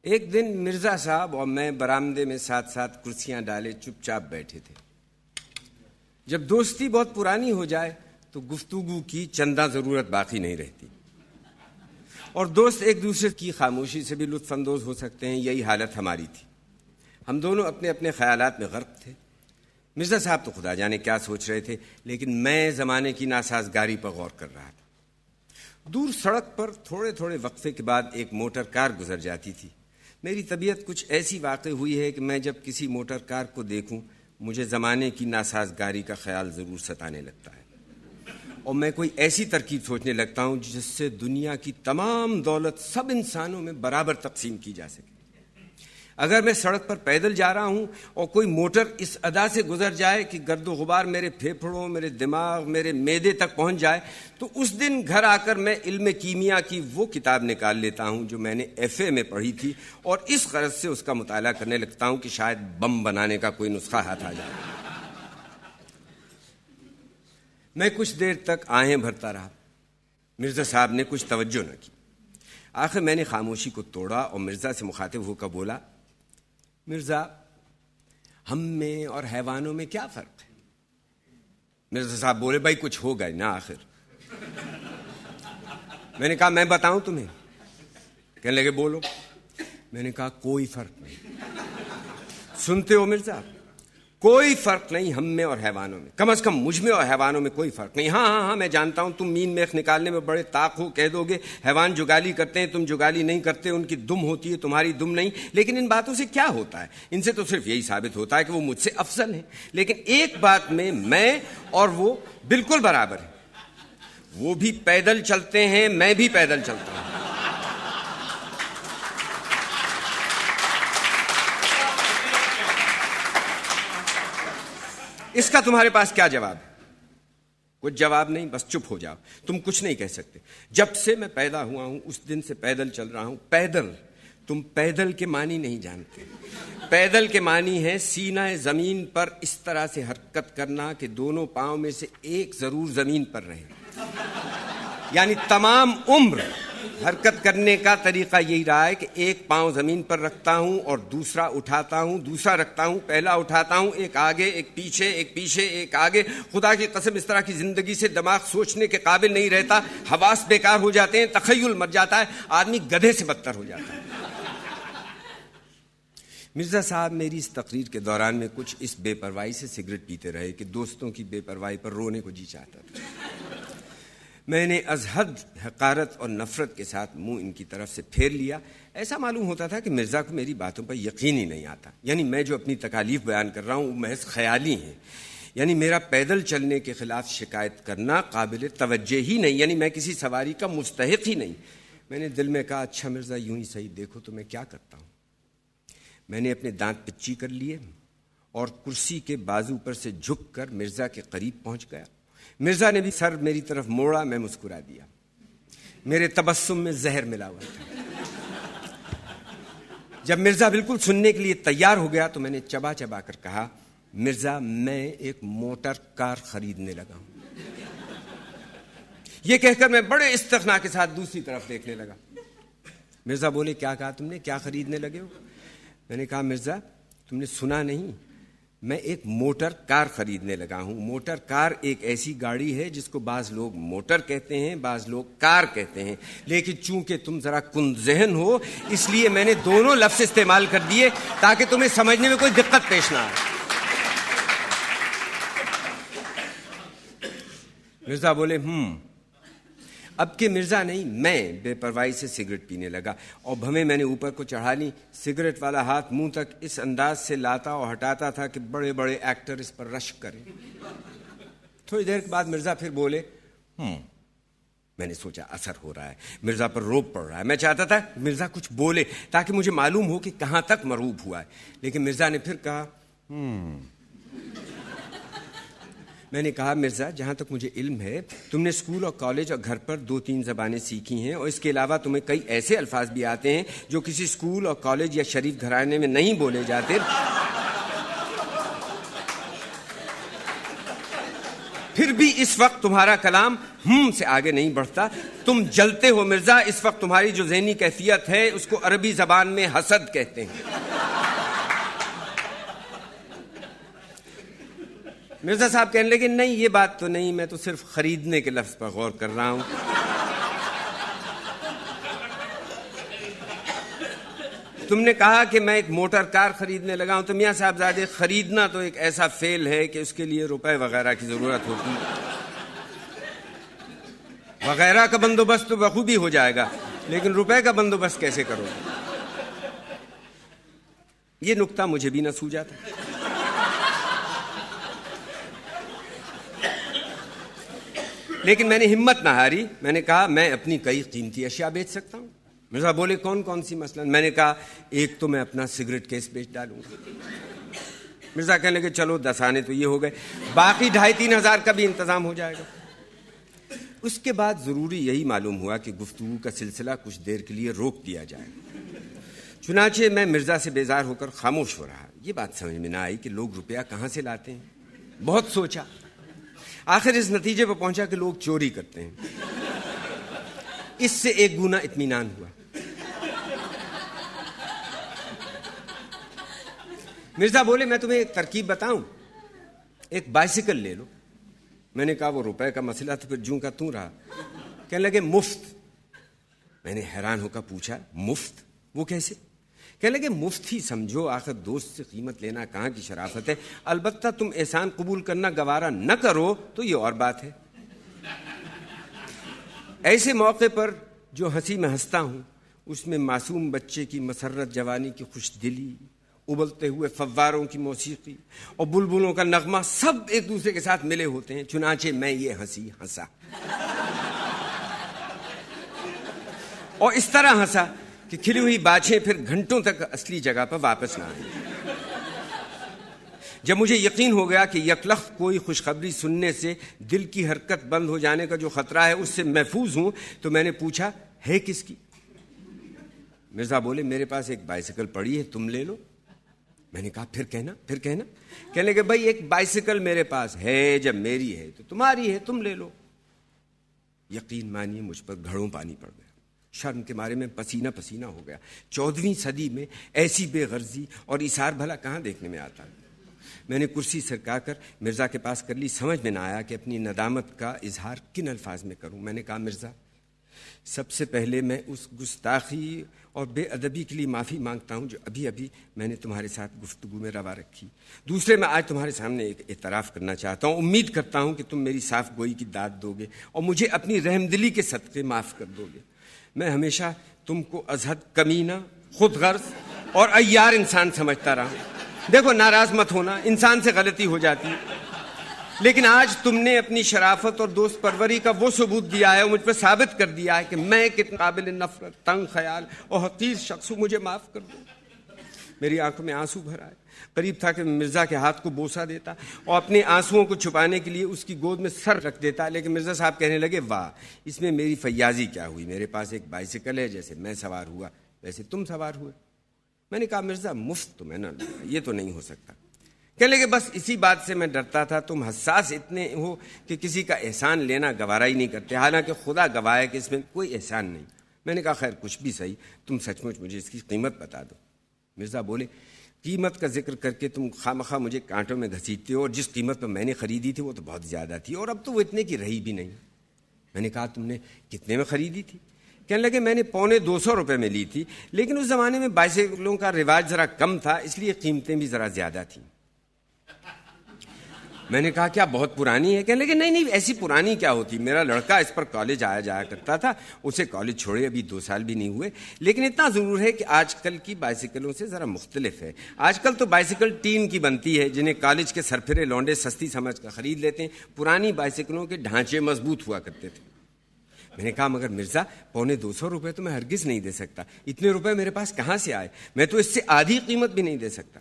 ایک دن مرزا صاحب اور میں برآمدے میں ساتھ ساتھ کرسیاں ڈالے چپ چاپ بیٹھے تھے۔ جب دوستی بہت پرانی ہو جائے تو گفتگو کی چندہ ضرورت باقی نہیں رہتی، اور دوست ایک دوسرے کی خاموشی سے بھی لطف اندوز ہو سکتے ہیں۔ یہی حالت ہماری تھی۔ ہم دونوں اپنے اپنے خیالات میں غرق تھے۔ مرزا صاحب تو خدا جانے کیا سوچ رہے تھے، لیکن میں زمانے کی ناسازگاری پر غور کر رہا تھا۔ دور سڑک پر تھوڑے تھوڑے وقفے کے بعد ایک موٹر کار گزر جاتی تھی۔ میری طبیعت کچھ ایسی واقع ہوئی ہے کہ میں جب کسی موٹر کار کو دیکھوں مجھے زمانے کی ناسازگاری کا خیال ضرور ستانے لگتا ہے، اور میں کوئی ایسی ترکیب سوچنے لگتا ہوں جس سے دنیا کی تمام دولت سب انسانوں میں برابر تقسیم کی جا سکے۔ اگر میں سڑک پر پیدل جا رہا ہوں اور کوئی موٹر اس ادا سے گزر جائے کہ گرد و غبار میرے پھیپھڑوں، میرے دماغ، میرے معدے تک پہنچ جائے، تو اس دن گھر آ کر میں علم کیمیا کی وہ کتاب نکال لیتا ہوں جو میں نے FA میں پڑھی تھی، اور اس غرض سے اس کا مطالعہ کرنے لگتا ہوں کہ شاید بم بنانے کا کوئی نسخہ ہاتھ آ جائے۔ میں کچھ دیر تک آہیں بھرتا رہا۔ مرزا صاحب نے کچھ توجہ نہ کی۔ آخر میں نے خاموشی کو توڑا اور مرزا سے مخاطب ہو کر بولا، مرزا، ہم میں اور حیوانوں میں کیا فرق ہے؟ مرزا صاحب بولے، بھائی کچھ ہوگا ہی نا آخر۔ میں نے کہا میں بتاؤں تمہیں؟ کہنے لگے بولو۔ میں نے کہا کوئی فرق نہیں۔ سنتے ہو مرزا؟ کوئی فرق نہیں ہم میں اور حیوانوں میں، کم از کم مجھ میں اور حیوانوں میں کوئی فرق نہیں۔ ہاں میں جانتا ہوں تم مین میخ نکالنے میں بڑے طاق ہو، کہہ دو گے حیوان جگالی کرتے ہیں، تم جگالی نہیں کرتے، ان کی دم ہوتی ہے تمہاری دم نہیں، لیکن ان باتوں سے کیا ہوتا ہے؟ ان سے تو صرف یہی ثابت ہوتا ہے کہ وہ مجھ سے افضل ہیں۔ لیکن ایک بات میں اور وہ بالکل برابر ہیں، وہ بھی پیدل چلتے ہیں، میں بھی پیدل چلتا ہوں۔ اس کا تمہارے پاس کیا جواب ہے؟ کچھ جواب نہیں، بس چپ ہو جاؤ۔ تم کچھ نہیں کہہ سکتے۔ جب سے میں پیدا ہوا ہوں اس دن سے پیدل چل رہا ہوں۔ پیدل، تم پیدل کے معنی نہیں جانتے۔ پیدل کے معنی ہے سینہ زمین پر اس طرح سے حرکت کرنا کہ دونوں پاؤں میں سے ایک ضرور زمین پر رہے۔ یعنی تمام عمر حرکت کرنے کا طریقہ یہی رہا ہے کہ ایک پاؤں زمین پر رکھتا ہوں اور دوسرا اٹھاتا ہوں، دوسرا رکھتا ہوں، پہلا اٹھاتا ہوں، ایک آگے ایک پیچھے، ایک پیچھے ایک آگے۔ خدا کی قسم اس طرح کی زندگی سے دماغ سوچنے کے قابل نہیں رہتا، حواس بیکار ہو جاتے ہیں، تخیل مر جاتا ہے، آدمی گدھے سے بدتر ہو جاتا ہے۔ مرزا صاحب میری اس تقریر کے دوران میں کچھ اس بے پرواہی سے سگریٹ پیتے رہے کہ دوستوں کی بے پرواہی پر رونے کو جی چاہتا تھا۔ میں نے از حد حقارت اور نفرت کے ساتھ منہ ان کی طرف سے پھیر لیا۔ ایسا معلوم ہوتا تھا کہ مرزا کو میری باتوں پر یقین ہی نہیں آتا، یعنی میں جو اپنی تکالیف بیان کر رہا ہوں وہ محض خیالی ہیں، یعنی میرا پیدل چلنے کے خلاف شکایت کرنا قابل توجہ ہی نہیں، یعنی میں کسی سواری کا مستحق ہی نہیں۔ میں نے دل میں کہا اچھا مرزا یوں ہی صحیح، دیکھو تو میں کیا کرتا ہوں۔ میں نے اپنے دانت پچی کر لیے اور کرسی کے بازو پر سے جھک کر مرزا کے قریب پہنچ گیا۔ مرزا نے بھی سر میری طرف موڑا، میں مسکرا دیا۔ میرے تبسم میں زہر ملا ہوا تھا۔ جب مرزا بالکل سننے کے لیے تیار ہو گیا تو میں نے چبا چبا کر کہا، مرزا میں ایک موٹر کار خریدنے لگا ہوں۔ یہ کہہ کر میں بڑے استغنا کے ساتھ دوسری طرف دیکھنے لگا۔ مرزا بولے کیا کہا تم نے، کیا خریدنے لگے ہو؟ میں نے کہا مرزا تم نے سنا نہیں، میں ایک موٹر کار خریدنے لگا ہوں۔ موٹر کار ایک ایسی گاڑی ہے جس کو بعض لوگ موٹر کہتے ہیں، بعض لوگ کار کہتے ہیں، لیکن چونکہ تم ذرا کند ذہن ہو اس لیے میں نے دونوں لفظ استعمال کر دیے تاکہ تمہیں سمجھنے میں کوئی دقت پیش نہ آئے۔ مرزا بولے اب کہ مرزا نہیں، میں بے پرواہی سے سگریٹ پینے لگا اور بھویں میں نے اوپر کو چڑھا لی۔ سگریٹ والا ہاتھ منہ تک اس انداز سے لاتا اور ہٹاتا تھا کہ بڑے بڑے ایکٹر اس پر رشک کریں۔ تھوڑی دیر کے بعد مرزا پھر بولے میں نے سوچا اثر ہو رہا ہے، مرزا پر روب پڑ رہا ہے۔ میں چاہتا تھا مرزا کچھ بولے تاکہ مجھے معلوم ہو کہ کہاں تک مرعوب ہوا ہے، لیکن مرزا نے پھر کہا میں نے کہا مرزا جہاں تک مجھے علم ہے تم نے اسکول اور کالج اور گھر پر 2-3 زبانیں سیکھی ہیں، اور اس کے علاوہ تمہیں کئی ایسے الفاظ بھی آتے ہیں جو کسی اسکول اور کالج یا شریف گھرانے میں نہیں بولے جاتے۔ پھر بھی اس وقت تمہارا کلام سے آگے نہیں بڑھتا. تم جلتے ہو مرزا. اس وقت تمہاری جو ذہنی کیفیت ہے اس کو عربی زبان میں حسد کہتے ہیں. مرزا صاحب کہنے لگے نہیں یہ بات تو نہیں, میں تو صرف خریدنے کے لفظ پر غور کر رہا ہوں. تم نے کہا کہ میں ایک موٹر کار خریدنے لگا ہوں, تو میاں صاحبزادے خریدنا تو ایک ایسا فعل ہے کہ اس کے لیے روپے وغیرہ کی ضرورت ہوتی ہے. وغیرہ کا بندوبست تو بخوبی ہو جائے گا, لیکن روپے کا بندوبست کیسے کرو گے؟ یہ نکتہ مجھے بھی نہ سوجا تھا. لیکن میں نے ہمت نہ ہاری. میں نے کہا میں اپنی کئی قیمتی اشیاء بیچ سکتا ہوں. مرزا بولے کون کون سی مثلاً؟ میں نے کہا ایک تو میں اپنا سگریٹ کیس بیچ ڈالوں گا. مرزا کہنے لگے چلو 10 آنے تو یہ ہو گئے, باقی 2,500-3 ہزار کا بھی انتظام ہو جائے گا. اس کے بعد ضروری یہی معلوم ہوا کہ گفتگو کا سلسلہ کچھ دیر کے لیے روک دیا جائے. چنانچہ میں مرزا سے بیزار ہو کر خاموش ہو رہا. یہ بات سمجھ میں نہ آئی کہ لوگ روپیہ کہاں سے لاتے ہیں. بہت سوچا, آخر اس نتیجے پر پہنچا کہ لوگ چوری کرتے ہیں. اس سے ایک گنا اطمینان ہوا. مرزا بولے میں تمہیں ایک ترکیب بتاؤں, ایک بائسیکل لے لو. میں نے کہا وہ روپے کا مسئلہ تو پھر جوں کا توں رہا. کہنے لگے مفت. میں نے حیران ہو کر پوچھا مفت وہ کیسے؟ کہنے لگے مفت ہی سمجھو, آخر دوست سے قیمت لینا کہاں کی شرافت ہے. البتہ تم احسان قبول کرنا گوارا نہ کرو تو یہ اور بات ہے. ایسے موقع پر جو ہنسی میں ہنستا ہوں اس میں معصوم بچے کی مسرت جوانی کی خوش دلی, ابلتے ہوئے فواروں کی موسیقی اور بلبلوں کا نغمہ سب ایک دوسرے کے ساتھ ملے ہوتے ہیں. چنانچہ میں یہ ہنسی ہنسا اور اس طرح ہنسا کہ کھلی ہوئی باچھیں پھر گھنٹوں تک اصلی جگہ پر واپس نہ آئیں. جب مجھے یقین ہو گیا کہ یکلخت کوئی خوشخبری سننے سے دل کی حرکت بند ہو جانے کا جو خطرہ ہے اس سے محفوظ ہوں, تو میں نے پوچھا ہے کس کی؟ مرزا بولے میرے پاس ایک بائسیکل پڑی ہے, تم لے لو. میں نے کہا پھر کہنا. کہنے لگے بھائی ایک بائسیکل میرے پاس ہے, جب میری ہے تو تمہاری ہے, تم لے لو. یقین مانیے مجھ پر گھڑوں پانی پڑ گیا. شرم کے مارے میں پسینہ پسینہ ہو گیا. 14ویں صدی میں ایسی بے غرضی اور ایثار بھلا کہاں دیکھنے میں آتا. میں نے کرسی سرکا کر مرزا کے پاس کر لی. سمجھ میں نہ آیا کہ اپنی ندامت کا اظہار کن الفاظ میں کروں. میں نے کہا مرزا سب سے پہلے میں اس گستاخی اور بے ادبی کے لیے معافی مانگتا ہوں جو ابھی ابھی میں نے تمہارے ساتھ گفتگو میں روا رکھی. دوسرے میں آج تمہارے سامنے ایک اعتراف کرنا چاہتا ہوں. امید کرتا ہوں کہ تم میری صاف گوئی کی داد دو گے اور مجھے اپنی رحم دلی کے صدقے معاف کر دو گے. میں ہمیشہ تم کو ازہد, کمینہ, خود غرض اور عیار انسان سمجھتا رہا ہوں. دیکھو ناراض مت ہونا, انسان سے غلطی ہو جاتی ہے, لیکن آج تم نے اپنی شرافت اور دوست پروری کا وہ ثبوت دیا ہے اور مجھ پر ثابت کر دیا ہے کہ میں کتنا قابل نفرت, تنگ خیال اور حقیر شخص ہوں. مجھے معاف کر دو. میری آنکھوں میں آنسو بھر آئے. قریب تھا کہ مرزا کے ہاتھ کو بوسہ دیتا اور اپنے آنسوؤں کو چھپانے کے لیے اس کی گود میں سر رکھ دیتا, لیکن مرزا صاحب کہنے لگے واہ اس میں میری فیاضی کیا ہوئی, میرے پاس ایک بائسیکل ہے, جیسے میں سوار ہوا ویسے تم سوار ہوئے. میں نے کہا مرزا مفت تو میں نہ لوں, یہ تو نہیں ہو سکتا. کہنے لگے بس اسی بات سے میں ڈرتا تھا, تم حساس اتنے ہو کہ کسی کا احسان لینا گوارا ہی نہیں کرتے, حالانکہ خدا گواہ ہے کہ اس میں کوئی احسان نہیں. میں نے کہا خیر کچھ بھی صحیح, تم سچ مچ مجھے اس کی قیمت بتا دو. مرزا بولے قیمت کا ذکر کر کے تم خواہ مجھے کانٹوں میں گھسیٹتے ہو, اور جس قیمت پر میں نے خریدی تھی وہ تو بہت زیادہ تھی, اور اب تو وہ اتنے کی رہی بھی نہیں. میں نے کہا تم نے کتنے میں خریدی تھی؟ کہنے لگے میں نے 250 روپے میں لی تھی, لیکن اس زمانے میں بائسیکلوں کا رواج ذرا کم تھا, اس لیے قیمتیں بھی ذرا زیادہ تھیں. میں نے کہا کیا بہت پرانی ہے؟ کہنے لگے نہیں ایسی پرانی کیا ہوتی, میرا لڑکا اس پر کالج آیا جایا کرتا تھا, اسے کالج چھوڑے ابھی 2 سال بھی نہیں ہوئے. لیکن اتنا ضرور ہے کہ آج کل کی بائسیکلوں سے ذرا مختلف ہے. آج کل تو بائسیکل ٹین کی بنتی ہے جنہیں کالج کے سرپھرے لونڈے سستی سمجھ کر خرید لیتے ہیں. پرانی بائسیکلوں کے ڈھانچے مضبوط ہوا کرتے تھے. میں نے کہا مگر مرزا 250 روپے تو میں ہرگز نہیں دے سکتا, اتنے روپے میرے پاس کہاں سے آئے, میں تو اس سے آدھی قیمت بھی نہیں دے سکتا.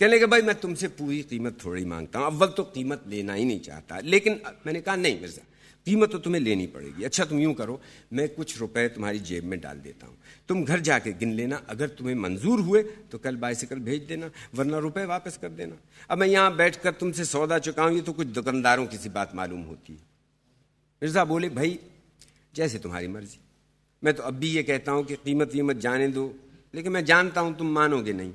کہنے لگے بھائی میں تم سے پوری قیمت تھوڑی مانگتا ہوں, اول تو قیمت لینا ہی نہیں چاہتا, لیکن میں نے کہا نہیں مرزا قیمت تو تمہیں لینی پڑے گی. اچھا تم یوں کرو, میں کچھ روپے تمہاری جیب میں ڈال دیتا ہوں, تم گھر جا کے گن لینا, اگر تمہیں منظور ہوئے تو کل بائسیکل بھیج دینا, ورنہ روپے واپس کر دینا. اب میں یہاں بیٹھ کر تم سے سودا چکاؤں, یہ تو کچھ دکانداروں کی سی بات معلوم ہوتی ہے. مرزا بولے بھائی جیسے تمہاری مرضی, میں تو اب بھی یہ کہتا ہوں کہ قیمت جانے دو, لیکن میں جانتا ہوں تم مانو گے نہیں.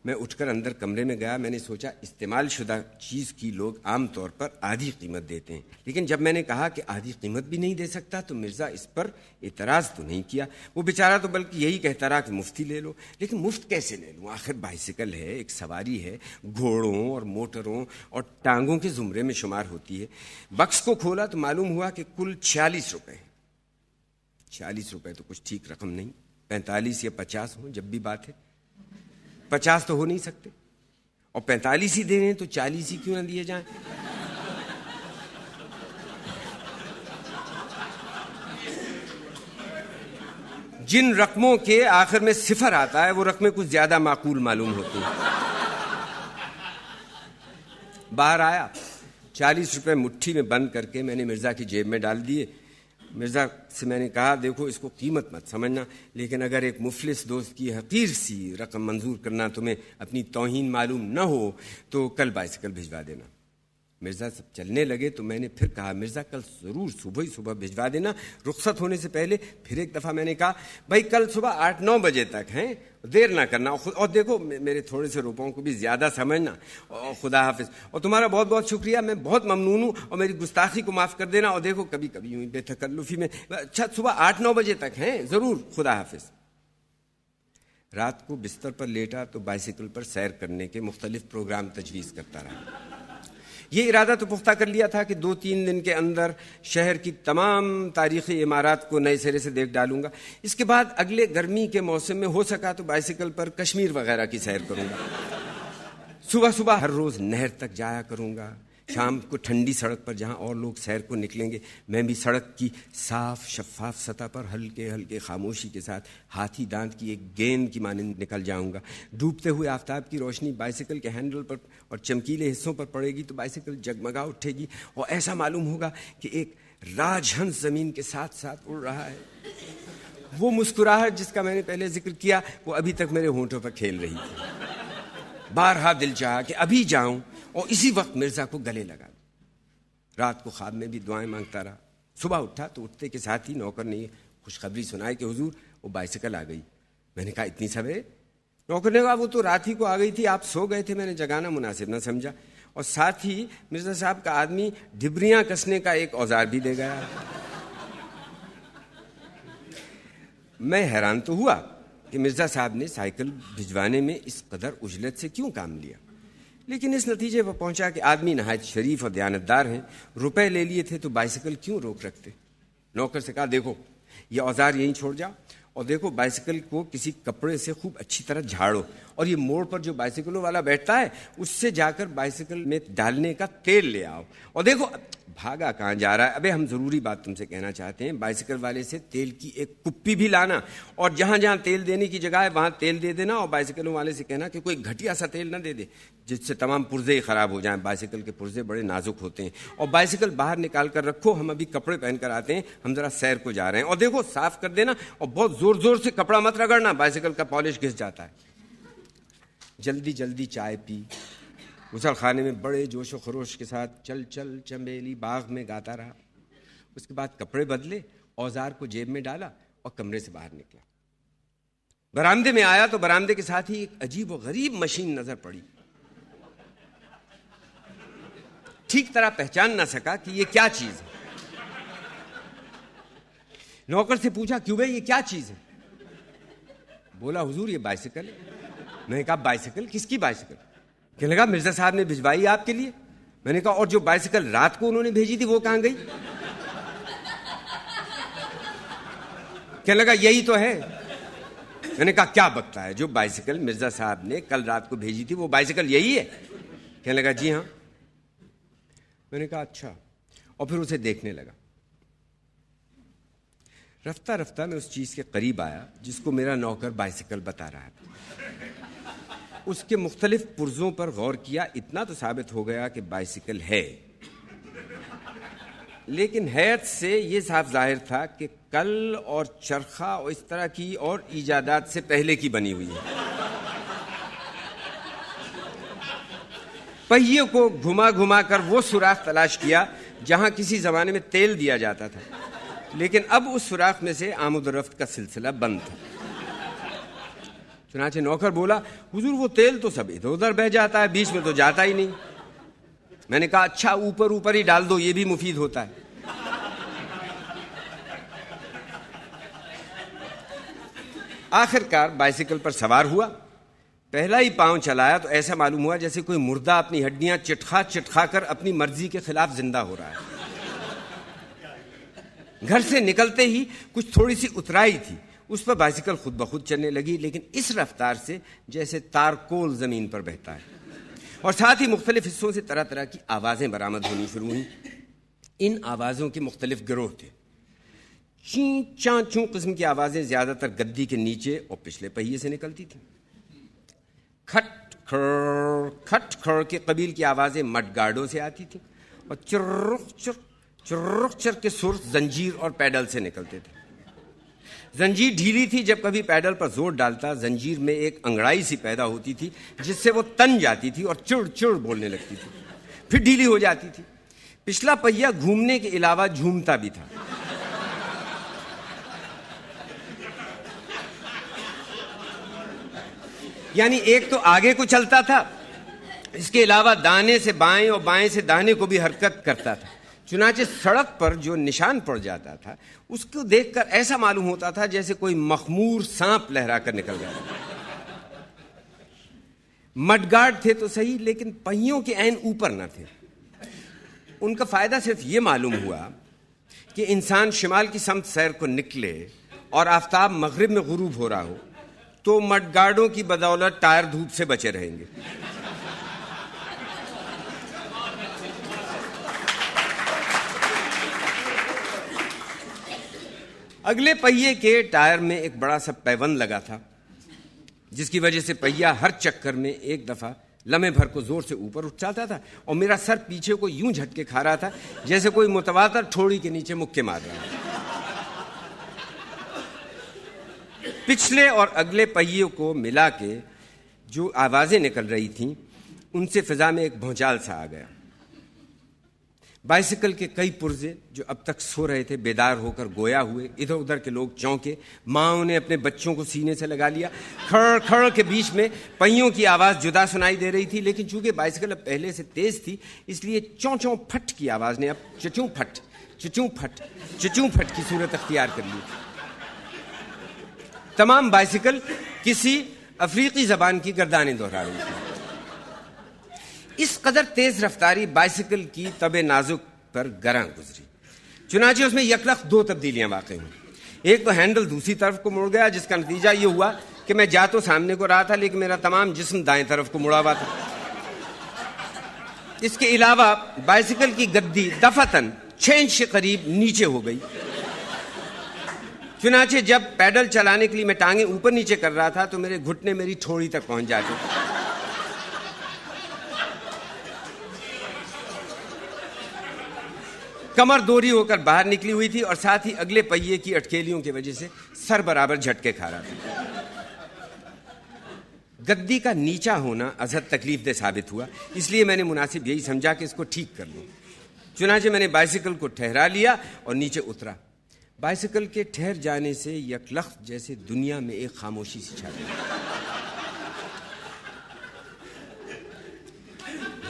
میں اٹھ کر اندر کمرے میں گیا. میں نے سوچا استعمال شدہ چیز کی لوگ عام طور پر آدھی قیمت دیتے ہیں, لیکن جب میں نے کہا کہ آدھی قیمت بھی نہیں دے سکتا تو مرزا اس پر اعتراض تو نہیں کیا. وہ بیچارہ تو بلکہ یہی کہتا رہا کہ مفتی لے لو. لیکن مفت کیسے لے لوں, آخر بائسیکل ہے, ایک سواری ہے, گھوڑوں اور موٹروں اور ٹانگوں کے زمرے میں شمار ہوتی ہے. بکس کو کھولا تو معلوم ہوا کہ کل 46 روپے. 46 روپے تو کچھ ٹھیک رقم نہیں, 45 یا 50 ہوں جب بھی بات ہے. 50 تو ہو نہیں سکتے, اور 45 ہی دینے تو 40 ہی کیوں نہ دیے جائیں. جن رقموں کے آخر میں صفر آتا ہے وہ رقمیں کچھ زیادہ معقول معلوم ہوتی ہیں. باہر آیا, 40 روپے مٹھی میں بند کر کے میں نے مرزا کی جیب میں ڈال دیے. مرزا سے میں نے کہا دیکھو اس کو قیمت مت سمجھنا, لیکن اگر ایک مفلس دوست کی حقیر سی رقم منظور کرنا تمہیں اپنی توہین معلوم نہ ہو تو کل بائسیکل بھجوا دینا. مرزا سب چلنے لگے تو میں نے پھر کہا مرزا کل ضرور صبح بھجوا دینا, رخصت ہونے سے پہلے. پھر ایک دفعہ میں نے کہا بھائی کل صبح 8-9 بجے تک ہیں, دیر نہ کرنا, اور دیکھو میرے تھوڑے سے روپوں کو بھی زیادہ سمجھنا, اور خدا حافظ, اور تمہارا بہت بہت شکریہ, میں بہت ممنون ہوں, اور میری گستاخی کو معاف کر دینا, اور دیکھو کبھی کبھی یوں بے تکلفی میں. اچھا صبح 8-9 بجے تک ہیں ضرور, خدا حافظ. رات کو بستر پر لیٹا تو بائسیکل پر سیر کرنے کے مختلف پروگرام تجویز کرتا رہا. یہ ارادہ تو پختہ کر لیا تھا کہ 2-3 دن کے اندر شہر کی تمام تاریخی عمارات کو نئے سرے سے دیکھ ڈالوں گا. اس کے بعد اگلے گرمی کے موسم میں ہو سکا تو بائسیکل پر کشمیر وغیرہ کی سیر کروں گا. صبح ہر روز نہر تک جایا کروں گا, شام کو ٹھنڈی سڑک پر جہاں اور لوگ سیر کو نکلیں گے میں بھی سڑک کی صاف شفاف سطح پر ہلکے ہلکے خاموشی کے ساتھ ہاتھی دانت کی ایک گیند کی مانند نکل جاؤں گا. ڈوبتے ہوئے آفتاب کی روشنی بائسیکل کے ہینڈل پر اور چمکیلے حصوں پر پڑے گی تو بائسیکل جگمگا اٹھے گی, اور ایسا معلوم ہوگا کہ ایک راج ہنس زمین کے ساتھ ساتھ اڑ رہا ہے. وہ مسکراہٹ جس کا میں نے پہلے ذکر کیا وہ ابھی تک میرے ہونٹوں پر کھیل رہی تھی. بارہا دل چاہا کہ ابھی جاؤں اور اسی وقت مرزا کو گلے لگا. رات کو خواب میں بھی دعائیں مانگتا رہا. صبح اٹھا تو اٹھتے کے ساتھ ہی نوکر نے خوشخبری سنائی کہ حضور وہ بائسیکل آ گئی. میں نے کہا اتنی سویرے؟ نوکر نے کہا وہ تو رات ہی کو آ گئی تھی, آپ سو گئے تھے, میں نے جگانا مناسب نہ سمجھا. اور ساتھ ہی مرزا صاحب کا آدمی ڈبریاں کسنے کا ایک اوزار بھی دے گیا. میں حیران تو ہوا کہ مرزا صاحب نے سائیکل بھجوانے میں اس قدر عجلت سے کیوں کام لیا, لیکن اس نتیجے پر پہنچا کہ آدمی نہایت شریف اور دیانتدار ہیں. روپے لے لیے تھے تو بائسیکل کیوں روک رکھتے. نوکر سے کہا دیکھو یہ اوزار یہیں چھوڑ جاؤ, اور دیکھو بائسیکل کو کسی کپڑے سے خوب اچھی طرح جھاڑو, اور یہ موڑ پر جو بائسیکلوں والا بیٹھتا ہے اس سے جا کر بائسیکل میں ڈالنے کا تیل لے آؤ. اور دیکھو بھاگا کہاں جا رہا ہے, ابے ہم ضروری بات تم سے کہنا چاہتے ہیں, بائسیکل والے سے تیل کی ایک کپی بھی لانا, اور جہاں جہاں تیل دینے کی جگہ ہے وہاں تیل دے دینا, اور بائسیکلوں والے سے کہنا کہ کوئی گھٹیا سا تیل نہ دے دے جس سے تمام پرزے ہی خراب ہو جائیں. بائسیکل کے پرزے بڑے نازک ہوتے ہیں. اور بائسیکل باہر نکال کر رکھو, ہم ابھی کپڑے پہن کر آتے ہیں, ہم ذرا سیر کو جا رہے ہیں. اور دیکھو صاف کر دینا, اور بہت زور زور سے کپڑا مت رگڑنا, بائسیکل کا پالش گھس جاتا ہے. جلدی جلدی چائے پی, غسل خانے میں بڑے جوش و خروش کے ساتھ چل چل چمیلی باغ میں گاتا رہا. اس کے بعد کپڑے بدلے, اوزار کو جیب میں ڈالا اور کمرے سے باہر نکلا. برآمدے میں آیا تو برآمدے کے ساتھ ہی ایک عجیب و غریب مشین نظر پڑی. ٹھیک طرح پہچان نہ سکا کہ یہ کیا چیز ہے. نوکر سے پوچھا کیوں بھائی یہ کیا چیز ہے. بولا حضور یہ بائسیکل ہے. میں نے کہا بائسیکل؟ کس کی بائسیکل؟ کہنے لگا مرزا صاحب نے بھجوائی آپ کے لیے. میں نے کہا اور جو بائسیکل رات کو انہوں نے بھیجی تھی وہ کہاں گئی؟ کہنے لگا یہی تو ہے. میں نے کہا کیا بکتا ہے, جو بائسیکل مرزا صاحب نے کل رات کو بھیجی تھی وہ بائسیکل یہی ہے؟ کہنے لگا جی ہاں. میں نے کہا اچھا, اور پھر اسے دیکھنے لگا. رفتہ رفتہ میں اس چیز کے قریب آیا جس کو میرا نوکر بائسیکل بتا رہا تھا. اس کے مختلف پرزوں پر غور کیا, اتنا تو ثابت ہو گیا کہ بائسیکل ہے. لیکن حیرت سے یہ صاف ظاہر تھا کہ کل اور چرخہ اور اس طرح کی اور ایجادات سے پہلے کی بنی ہوئی ہے. پہیے کو گھما گھما کر وہ سوراخ تلاش کیا جہاں کسی زمانے میں تیل دیا جاتا تھا، لیکن اب اس سوراخ میں سے آمد و رفت کا سلسلہ بند تھا. چنانچہ نوکر بولا، حضور وہ تیل تو سب ادھر ادھر بہہ جاتا ہے، بیچ میں تو جاتا ہی نہیں. میں نے کہا اچھا اوپر اوپر ہی ڈال دو، یہ بھی مفید ہوتا ہے. آخرکار بائسیکل پر سوار ہوا. پہلا ہی پاؤں چلایا تو ایسا معلوم ہوا جیسے کوئی مردہ اپنی ہڈیاں چٹکھا چٹکھا کر اپنی مرضی کے خلاف زندہ ہو رہا ہے. گھر سے نکلتے ہی کچھ تھوڑی سی اترائی تھی، اس پر بائسیکل خود بخود چلنے لگی، لیکن اس رفتار سے جیسے تارکول زمین پر بہتا ہے. اور ساتھ ہی مختلف حصوں سے طرح طرح کی آوازیں برآمد ہونی شروع ہوئیں. ان آوازوں کے مختلف گروہ تھے. چیں چاں چوں قسم کی آوازیں زیادہ تر گدی کے نیچے اور پچھلے پہیے سے نکلتی تھیں. کھٹ کھڑ کے قبیل کی آوازیں مڈ گارڈوں سے آتی تھیں، اور چرخ چر کے سر زنجیر اور پیڈل سے نکلتے تھے. زنجیر ڈھیلی تھی، جب کبھی پیڈل پر زور ڈالتا زنجیر میں ایک انگڑائی سی پیدا ہوتی تھی جس سے وہ تن جاتی تھی اور چڑ چڑ بولنے لگتی تھی، پھر ڈھیلی ہو جاتی تھی. پچھلا پہیا گھومنے کے علاوہ جھومتا بھی تھا. یعنی ایک تو آگے کو چلتا تھا، اس کے علاوہ دانے سے بائیں اور بائیں سے دانے کو بھی حرکت کرتا تھا. چنانچہ سڑک پر جو نشان پڑ جاتا تھا اس کو دیکھ کر ایسا معلوم ہوتا تھا جیسے کوئی مخمور سانپ لہرا کر نکل گیا. مڈ گارڈ تھے تو صحیح، لیکن پہیوں کے عین اوپر نہ تھے. ان کا فائدہ صرف یہ معلوم ہوا کہ انسان شمال کی سمت سیر کو نکلے اور آفتاب مغرب میں غروب ہو رہا ہو تو مڈ گارڈوں کی بدولت ٹائر دھوپ سے بچے رہیں گے. اگلے پہیے کے ٹائر میں ایک بڑا سا پیوند لگا تھا، جس کی وجہ سے پہیا ہر چکر میں ایک دفعہ لمحے بھر کو زور سے اوپر اٹھ جاتا تھا اور میرا سر پیچھے کو یوں جھٹکے کھا رہا تھا جیسے کوئی متواتر ٹھوڑی کے نیچے مکے مار رہا ہے. پچھلے اور اگلے پہیوں کو ملا کے جو آوازیں نکل رہی تھیں ان سے فضا میں ایک بھونچال سا آ گیا. بائسیکل کے کئی پرزے جو اب تک سو رہے تھے بیدار ہو کر گویا ہوئے. ادھر ادھر کے لوگ چونکے، ماں نے اپنے بچوں کو سینے سے لگا لیا. کھڑ کھڑ کے بیچ میں پہیوں کی آواز جدا سنائی دے رہی تھی، لیکن چونکہ بائسیکل اب پہلے سے تیز تھی اس لیے چوں چوں پھٹ کی آواز نے اب چچوں پھٹ چچوں پھٹ چچوں پھٹ کی صورت اختیار کر لی. تمام بائسیکل کسی افریقی زبان کی گردانیں دہرا رہی تھی. اس قدر تیز رفتاری بائسیکل کی طب نازک پر گراں گزری. چنانچہ اس میں یکلخت دو تبدیلیاں واقع ہوئیں. ایک تو ہینڈل دوسری طرف کو مڑ گیا، جس کا نتیجہ یہ ہوا کہ میں جا تو سامنے کو رہا تھا لیکن میرا تمام جسم دائیں طرف کو مڑا ہوا تھا. اس کے علاوہ بائسیکل کی گدی دفعتاً 6 انچ کے قریب نیچے ہو گئی. چنانچہ جب پیڈل چلانے کے لیے میں ٹانگیں اوپر نیچے کر رہا تھا تو میرے گھٹنے میری ٹھوڑی تک پہنچ جاتے. کمر دوری ہو کر باہر نکلی ہوئی تھی اور ساتھ ہی اگلے پہیے کی اٹکیلیوں کی وجہ سے سر برابر جھٹکے کھا رہا تھا. گدی کا نیچا ہونا ازحد تکلیف دہ ثابت ہوا، اس لیے میں نے مناسب یہی سمجھا کہ اس کو ٹھیک کر لوں. چنانچہ میں نے بائسیکل کو ٹھہرا لیا اور نیچے اترا. بائسیکل کے ٹھہر جانے سے یکلخت جیسے دنیا میں ایک خاموشی سی چھا گئی.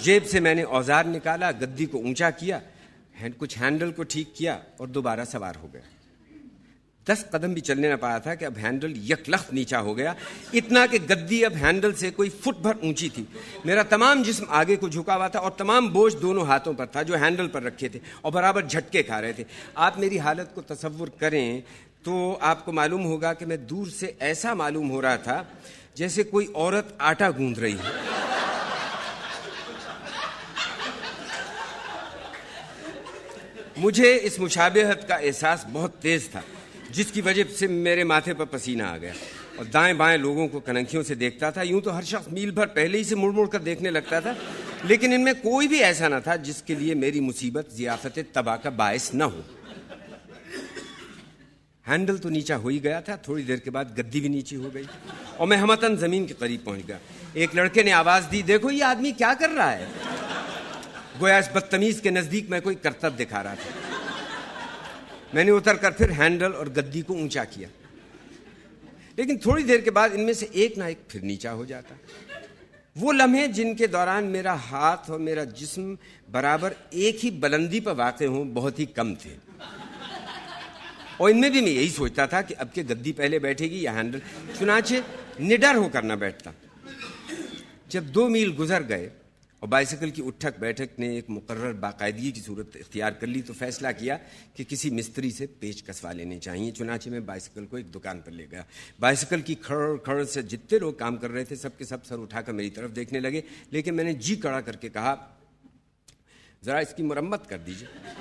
جیب سے میں نے اوزار نکالا، گدی کو اونچا کیا، کچھ ہینڈل کو ٹھیک کیا اور دوبارہ سوار ہو گیا. 10 قدم بھی چلنے نہ پایا تھا کہ اب ہینڈل یکلخت نیچا ہو گیا، اتنا کہ گدی اب ہینڈل سے کوئی فٹ بھر اونچی تھی. میرا تمام جسم آگے کو جھکا ہوا تھا اور تمام بوجھ دونوں ہاتھوں پر تھا جو ہینڈل پر رکھے تھے اور برابر جھٹکے کھا رہے تھے. آپ میری حالت کو تصور کریں تو آپ کو معلوم ہوگا کہ میں دور سے ایسا معلوم ہو رہا تھا جیسے کوئی عورت آٹا گوندھ رہی ہے. مجھے اس مشابہت کا احساس بہت تیز تھا، جس کی وجہ سے میرے ماتھے پر پسینہ آ گیا. اور دائیں بائیں لوگوں کو کنکھیوں سے دیکھتا تھا. یوں تو ہر شخص میل بھر پہلے ہی سے مڑ مڑ کر دیکھنے لگتا تھا, لیکن ان میں کوئی بھی ایسا نہ تھا جس کے لیے میری مصیبت ضیافت تباہ کا باعث نہ ہو. ہینڈل تو نیچا ہو ہی گیا تھا, تھوڑی دیر کے بعد گدی بھی نیچی ہو گئی اور میں ہمتن زمین کے قریب پہنچ گیا. ایک لڑکے نے آواز دی, دیکھو یہ آدمی کیا کر رہا ہے. گویا اس بدتمیز کے نزدیک میں کوئی کرتب دکھا رہا تھا. میں نے اتر کر پھر ہینڈل اور گدی کو اونچا کیا, لیکن تھوڑی دیر کے بعد ان میں سے ایک نہ ایک پھر نیچا ہو جاتا. وہ لمحے جن کے دوران میرا ہاتھ اور میرا جسم برابر ایک ہی بلندی پر واقع ہوں بہت ہی کم تھے, اور ان میں بھی میں یہی سوچتا تھا کہ اب کہ گدی پہلے بیٹھے گی یا ہینڈل. چنانچہ نڈر ہو کر نہ بیٹھتا. جب 2 میل گزر گئے اور بائسیکل کی اٹھک بیٹھک نے ایک مقرر باقاعدگی کی صورت اختیار کر لی تو فیصلہ کیا کہ کسی مستری سے پیچ کسوا لینے چاہیے. چنانچہ میں بائسیکل کو ایک دکان پر لے گیا. بائسیکل کی کھڑ کھڑ سے جتنے لوگ کام کر رہے تھے سب کے سب سر اٹھا کر میری طرف دیکھنے لگے, لیکن میں نے جی کڑا کر کے کہا, ذرا اس کی مرمت کر دیجیے.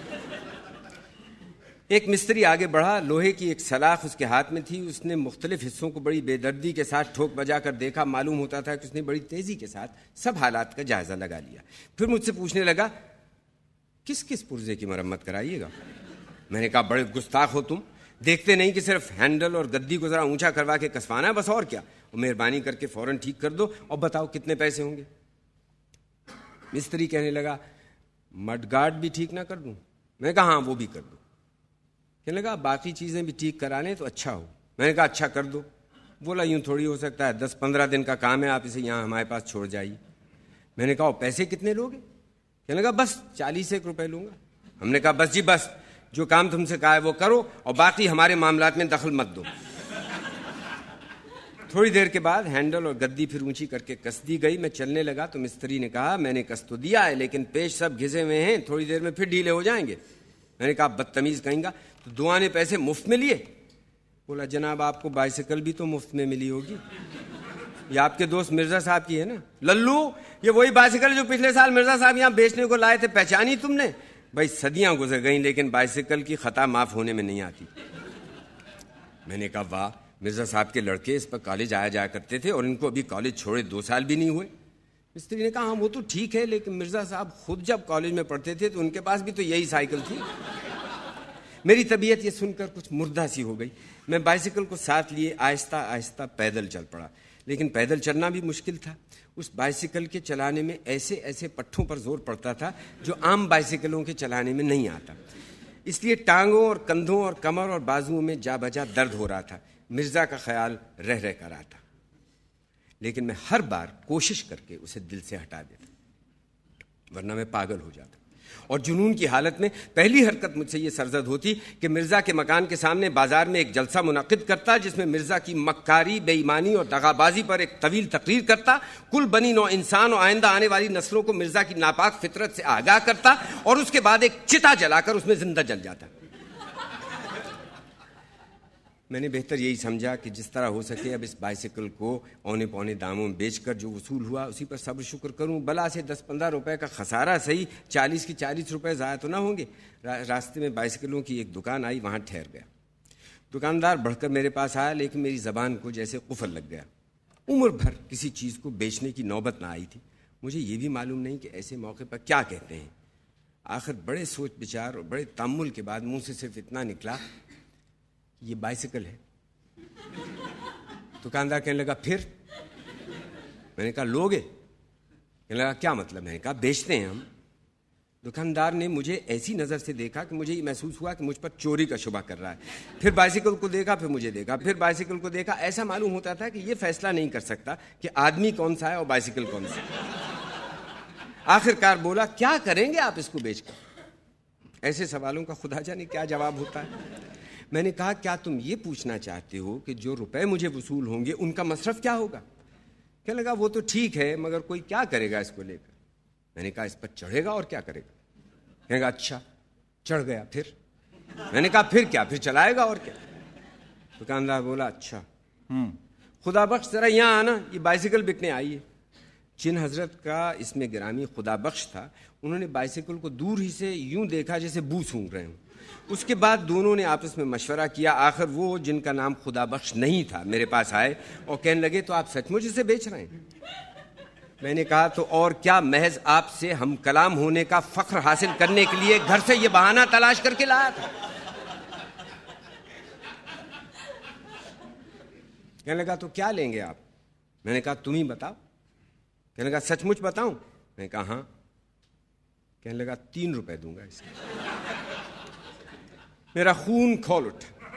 ایک مستری آگے بڑھا. لوہے کی ایک سلاخ اس کے ہاتھ میں تھی. اس نے مختلف حصوں کو بڑی بے دردی کے ساتھ ٹھوک بجا کر دیکھا. معلوم ہوتا تھا کہ اس نے بڑی تیزی کے ساتھ سب حالات کا جائزہ لگا لیا. پھر مجھ سے پوچھنے لگا, کس کس پرزے کی مرمت کرائیے گا. میں نے کہا, بڑے گستاخ ہو تم, دیکھتے نہیں کہ صرف ہینڈل اور گدی کو ذرا اونچا کروا کے کسوانا ہے بس, اور کیا. اور مہربانی کر کے فوراً ٹھیک کر دو اور بتاؤ کتنے پیسے ہوں گے. مستری کہنے لگا, مڈ گارڈ بھی ٹھیک نہ کر دوں. میں نے کہا ہاں وہ بھی کر دو. کہنے لگا, باقی چیزیں بھی ٹھیک کرانے تو اچھا ہو. میں نے کہا اچھا کر دو. بولا, یوں تھوڑی ہو سکتا ہے, 10-15 دن کا کام ہے, آپ اسے یہاں ہمارے پاس چھوڑ جائیے. میں نے کہا, پیسے کتنے لوگے. کہنے لگا, بس 40 روپے لوں گا. ہم نے کہا, بس جی بس, جو کام تم سے کہا ہے وہ کرو اور باقی ہمارے معاملات میں دخل مت دو. تھوڑی دیر کے بعد ہینڈل اور گدی پھر اونچی کر کے کس دی گئی. میں چلنے لگا تو مستری نے کہا, میں نے کس تو دیا ہے لیکن پیش سب گھسے ہوئے ہیں, تھوڑی دیر میں پھر ڈھیلے ہو جائیں گے. میں نے کہا, بدتمیز کہیں گا, تو دعا نے پیسے مفت میں لیے. بولا, جناب آپ کو بائسیکل بھی تو مفت میں ملی ہوگی. یہ آپ کے دوست مرزا صاحب کی ہے نا. للو, یہ وہی بائسیکل جو پچھلے سال مرزا صاحب یہاں بیچنے کو لائے تھے, پہچانی تم نے. بھائی صدیاں گزر گئیں لیکن بائسیکل کی خطا معاف ہونے میں نہیں آتی. میں نے کہا, واہ, مرزا صاحب کے لڑکے اس پر کالج آیا جایا کرتے تھے اور ان کو ابھی کالج چھوڑے 2 سال بھی نہیں ہوئے. مستری نے کہا, ہاں وہ تو ٹھیک ہے, لیکن مرزا صاحب خود جب کالج میں پڑھتے تھے تو ان کے پاس بھی تو یہی سائیکل تھی. میری طبیعت یہ سن کر کچھ مردہ سی ہو گئی. میں بائسیکل کو ساتھ لیے آہستہ آہستہ پیدل چل پڑا. لیکن پیدل چلنا بھی مشکل تھا. اس بائسیکل کے چلانے میں ایسے ایسے پٹھوں پر زور پڑتا تھا جو عام بائسیکلوں کے چلانے میں نہیں آتا. اس لیے ٹانگوں اور کندھوں اور کمر اور بازوؤں میں جا بجا درد ہو رہا تھا. مرزا کا خیال رہ رہ کر آتا, لیکن میں ہر بار کوشش کر کے اسے دل سے ہٹا دیتا, ورنہ میں پاگل ہو جاتا. اور جنون کی حالت میں پہلی حرکت مجھ سے یہ سرزد ہوتی کہ مرزا کے مکان کے سامنے بازار میں ایک جلسہ منعقد کرتا جس میں مرزا کی مکاری, بے ایمانی اور دغابازی پر ایک طویل تقریر کرتا, کل بنی نوع انسان اور آئندہ آنے والی نسلوں کو مرزا کی ناپاک فطرت سے آگاہ کرتا, اور اس کے بعد ایک چتا جلا کر اس میں زندہ جل جاتا. میں نے بہتر یہی سمجھا کہ جس طرح ہو سکے اب اس بائسیکل کو اونے پونے داموں میں بیچ کر جو وصول ہوا اسی پر صبر شکر کروں. بلا سے 10-15 روپے کا خسارہ صحیح, 40 کے 40 روپے ضائع تو نہ ہوں گے. راستے میں بائسیکلوں کی ایک دکان آئی, وہاں ٹھہر گیا. دکاندار بڑھ کر میرے پاس آیا, لیکن میری زبان کو جیسے قفل لگ گیا. عمر بھر کسی چیز کو بیچنے کی نوبت نہ آئی تھی. مجھے یہ بھی معلوم نہیں کہ ایسے موقع پر کیا کہتے ہیں. آخر بڑے سوچ بچار اور بڑے تأمل کے بعد منہ سے صرف اتنا نکلا, یہ بائسیکل ہے. دکاندار کہنے لگا, پھر. میں نے کہا, لوگے. کہنے لگا, کیا مطلب. میں نے کہا, بیچتے ہیں ہم. دکاندار نے مجھے ایسی نظر سے دیکھا کہ مجھے یہ محسوس ہوا کہ مجھ پر چوری کا شبہ کر رہا ہے. پھر بائسیکل کو دیکھا, پھر مجھے دیکھا, پھر بائسیکل کو دیکھا. ایسا معلوم ہوتا تھا کہ یہ فیصلہ نہیں کر سکتا کہ آدمی کون سا ہے اور بائسیکل کون سا ہے. آخرکار بولا, کیا کریں گے آپ اس کو بیچ کر. ایسے سوالوں کا خدا جانے کیا جواب ہوتا ہے. میں نے کہا, کیا تم یہ پوچھنا چاہتے ہو کہ جو روپے مجھے وصول ہوں گے ان کا مصرف کیا ہوگا. کہنے لگا, وہ تو ٹھیک ہے, مگر کوئی کیا کرے گا اس کو لے کر. میں نے کہا, اس پر چڑھے گا اور کیا کرے گا. کہنے لگا, اچھا. چڑھ گیا. پھر. میں نے کہا, پھر کیا, پھر چلائے گا اور کیا. دکاندار بولا, اچھا خدا بخش ذرا یہاں آنا, یہ بائسیکل بکنے آئی ہے. جن حضرت کا اس میں گرامی خدا بخش تھا, انہوں نے بائسیکل کو دور ہی سے یوں دیکھا جیسے بو سونگھ رہے ہوں. اس کے بعد دونوں نے آپس میں مشورہ کیا. آخر وہ جن کا نام خدا بخش نہیں تھا میرے پاس آئے اور کہنے لگے تو آپ سچ مچ اسے بیچ رہے ہیں؟ میں نے کہا تو اور کیا, محض آپ سے ہم کلام ہونے کا فخر حاصل کرنے کے لیے گھر سے یہ بہانہ تلاش کر کے لایا تھا. کہنے لگا تو کیا لیں گے آپ؟ میں نے کہا تم ہی بتاؤ. کہنے لگا سچ مچ بتاؤں؟ میں نے کہا ہاں. کہنے لگا 3 روپے دوں گا اس کے. میرا خون کھول اٹھا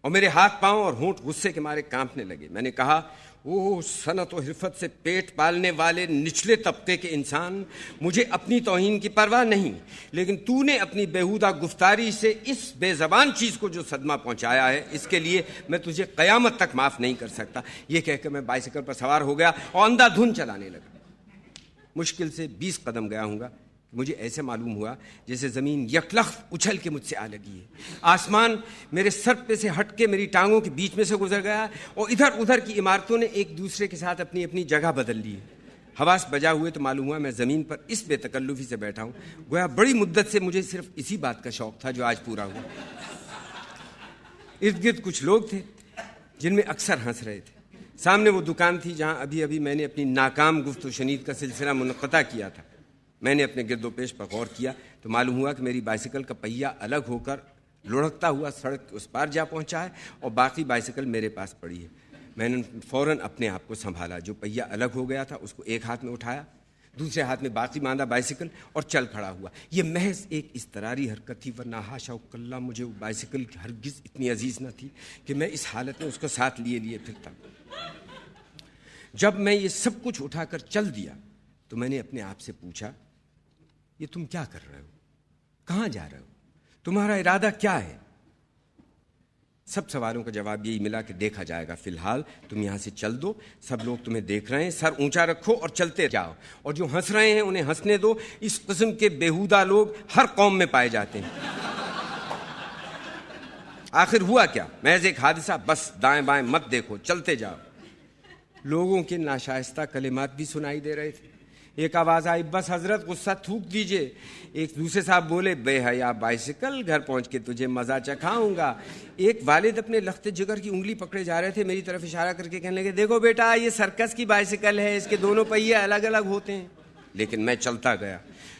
اور میرے ہاتھ پاؤں اور ہونٹ غصے کے مارے کانپنے لگے. میں نے کہا اوہ صنعت و حرفت سے پیٹ پالنے والے نچلے طبقے کے انسان, مجھے اپنی توہین کی پرواہ نہیں, لیکن تو نے اپنی بیہودہ گفتاری سے اس بے زبان چیز کو جو صدمہ پہنچایا ہے, اس کے لیے میں تجھے قیامت تک معاف نہیں کر سکتا. یہ کہہ کے میں بائسیکل پر سوار ہو گیا اور اندھا دھند چلانے لگا. مشکل سے 20 قدم گیا ہوں گا, مجھے ایسے معلوم ہوا جیسے زمین یکلخت اچھل کے مجھ سے آ لگی ہے. آسمان میرے سر پہ سے ہٹ کے میری ٹانگوں کے بیچ میں سے گزر گیا اور ادھر ادھر کی عمارتوں نے ایک دوسرے کے ساتھ اپنی اپنی جگہ بدل لی. حواس بجا ہوئے تو معلوم ہوا میں زمین پر اس بے تکلفی سے بیٹھا ہوں گویا بڑی مدت سے مجھے صرف اسی بات کا شوق تھا جو آج پورا ہوا. ارد گرد کچھ لوگ تھے جن میں اکثر ہنس رہے تھے. سامنے وہ دکان تھی جہاں ابھی میں نے اپنی ناکام گفت و شنید کا سلسلہ منقطع کیا تھا. میں نے اپنے گرد و پیش پر غور کیا تو معلوم ہوا کہ میری بائسیکل کا پہیہ الگ ہو کر لڑکتا ہوا سڑک اس پار جا پہنچا ہے اور باقی بائسیکل میرے پاس پڑی ہے. میں نے فوراً اپنے آپ کو سنبھالا. جو پہیہ الگ ہو گیا تھا اس کو ایک ہاتھ میں اٹھایا, دوسرے ہاتھ میں باقی باندھا بائسیکل اور چل کھڑا ہوا. یہ محض ایک اضطراری حرکت تھی, ورنہ حاشا وکلا مجھے وہ بائسیکل ہرگز اتنی عزیز نہ تھی کہ میں اس حالت میں اس کو ساتھ لیے پھرتا. جب میں یہ سب کچھ اٹھا کر چل دیا تو میں نے اپنے آپ سے پوچھا یہ تم کیا کر رہے ہو, کہاں جا رہے ہو, تمہارا ارادہ کیا ہے؟ سب سوالوں کا جواب یہی ملا کہ دیکھا جائے گا, فی الحال تم یہاں سے چل دو, سب لوگ تمہیں دیکھ رہے ہیں, سر اونچا رکھو اور چلتے جاؤ, اور جو ہنس رہے ہیں انہیں ہنسنے دو. اس قسم کے بیہودہ لوگ ہر قوم میں پائے جاتے ہیں. آخر ہوا کیا؟ محض ایک حادثہ, بس دائیں بائیں مت دیکھو, چلتے جاؤ. لوگوں کے ناشائستہ کلمات بھی سنائی دے رہے تھے. ایک آواز آئی بس حضرت غصہ تھوک دیجئے. ایک دوسرے صاحب بولے بے حیا بائسیکل, گھر پہنچ کے تجھے مزہ چکھاؤں گا. ایک والد اپنے لخت جگر کی انگلی پکڑے جا رہے تھے, میری طرف اشارہ کر کے کہنے لگے دیکھو بیٹا یہ سرکس کی بائسیکل ہے, اس کے دونوں پہیے الگ الگ ہوتے ہیں. لیکن میں چلتا گیا.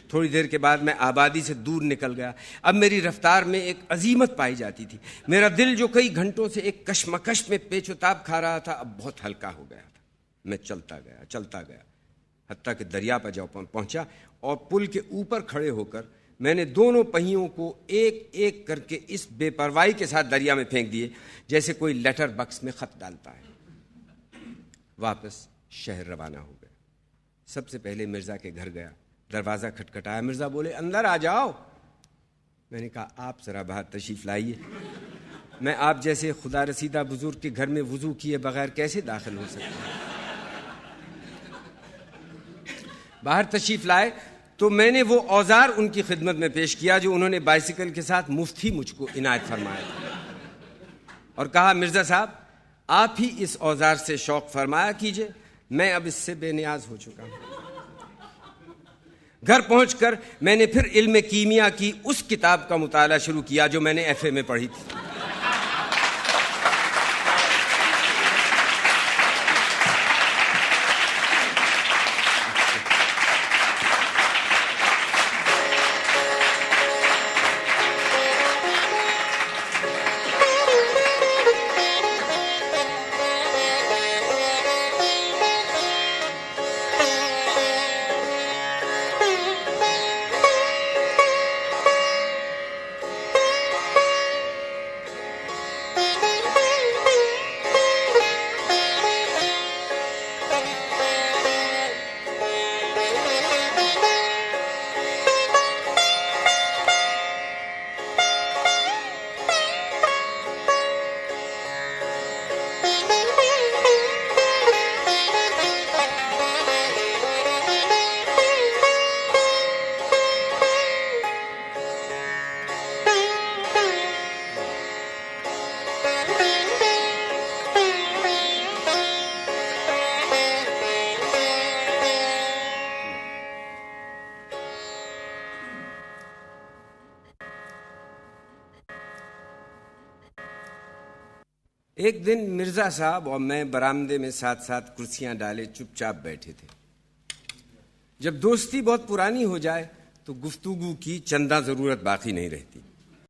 تھوڑی دیر کے بعد میں آبادی سے دور نکل گیا. اب میری رفتار میں ایک عظیمت پائی جاتی تھی. میرا دل جو کئی گھنٹوں سے ایک کشمکش میں پیچ و تاب کھا رہا تھا اب بہت ہلکا ہو گیا تھا. میں چلتا گیا حتیٰ کہ دریا پر جا پہنچا اور پل کے اوپر کھڑے ہو کر میں نے دونوں پہیوں کو ایک ایک کر کے اس بے پرواہی کے ساتھ دریا میں پھینک دیے جیسے کوئی لیٹر باکس میں خط ڈالتا ہے. واپس شہر روانہ ہو گیا. سب سے پہلے مرزا کے گھر گیا. دروازہ کھٹکھٹایا. مرزا بولے اندر آ جاؤ. میں نے کہا آپ ذرا باہر تشریف لائیے. میں آپ جیسے خدا رسیدہ بزرگ کے گھر میں وضو کیے بغیر کیسے داخل ہو سکتا ہوں؟ باہر تشریف لائے تو میں نے وہ اوزار ان کی خدمت میں پیش کیا جو انہوں نے بائسیکل کے ساتھ مفت ہی مجھ کو عنایت فرمایا اور کہا مرزا صاحب آپ ہی اس اوزار سے شوق فرمایا کیجئے, میں اب اس سے بے نیاز ہو چکا ہوں. گھر پہنچ کر میں نے پھر علم کیمیا کی اس کتاب کا مطالعہ شروع کیا جو میں نے FA میں پڑھی تھی. ایک دن مرزا صاحب اور میں برآمدے میں ساتھ ساتھ کرسیاں ڈالے چپ چاپ بیٹھے تھے۔ جب دوستی بہت پرانی ہو جائے تو گفتگو کی چندہ ضرورت باقی نہیں رہتی۔